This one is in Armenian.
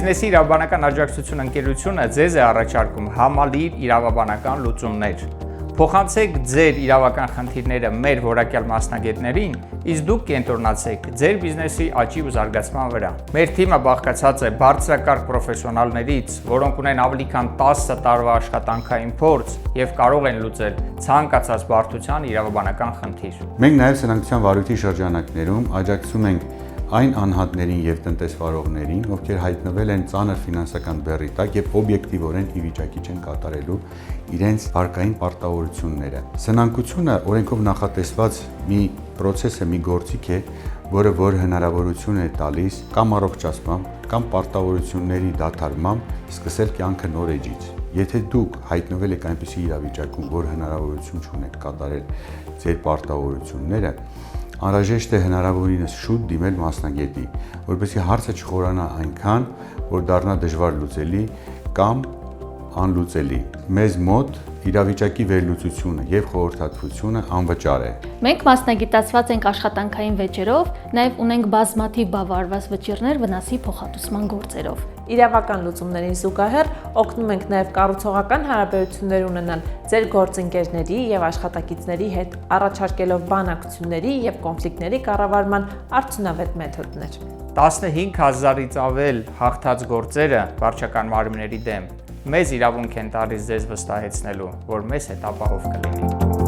Բիզնեսի իրավաբանական աջակցություն ընկերությունը ձեզ է առաջարկում համալիր իրավաբանական լուծումներ։ Փոխանցեք ձեր իրավական խնդիրները մեր որակյալ մասնագետներին, իսկ դուք կենտրոնացեք ձեր բիզնեսի աճի ու զարգացման վրա։ Մեր թիմը բաղկացած է բարձրակարգ պրոֆեսիոնալներից, որոնք ունեն ավելի քան 10 տարվա աշխատանքային փորձ եւ կարող են լուծել ցանկացած բարդության իրավաբանական խնդիր։ Մենք նաև սնանկության վարույթի շրջանակներում աջակցում ենք այն անհատներին եւ տնտեսվարողներին, ովքեր հայտնվել են ծանր ֆինանսական բեռի տակ եւ օբյեկտիվորեն ի վիճակի չեն կատարելու իրենց վարկային պարտավորությունները։ Սնանկությունը օրենքով նախատեսված մի process է, մի գործիք է, որը հնարավորություն է տալիս կամ առողջացմամբ, կամ պարտավորությունների դադարմամբ սկսել կյանքը նոր էջից։ Եթե դուք հայտնվել եք այնպիսի իրավիճակում, որ հնարավորություն չունեք կատարել ձեր պարտավորությունները, անհրաժեշտ է հնարավորինս շուտ դիմել մասնագետի, որպեսզի հարցը չխորանա այնքան, որ դառնա դժվար լուծելի կամ անլուծելի։ Մեզ մոտ իրավիճակի վերլուծությունը եւ խորհրդատվությունը անվճար է։ Մենք մասնագիտացված ենք աշխատանքային վեճերով, նաև ունենք բազմաթիվ բավարարված վճիռներ վնասի փոխհատուցման գործերով։ Իրավական լուծումներին զուգահեռ օգնում ենք նաև կառուցողական հարաբերություններ ունենալ ձեր գործընկերների եւ աշխատակիցների հետ, առաջարկելով բանակցությունների եւ կոնֆլիկտների կառավարման արդյունավետ մեթոդներ։ 15,000-ից ավել հաղթած գործերը վարչական մարմինների դեմ մեզ իրավունք են տալիս ձեզ վստահեցնելու, որ մեզ հետ ապահով կլինի։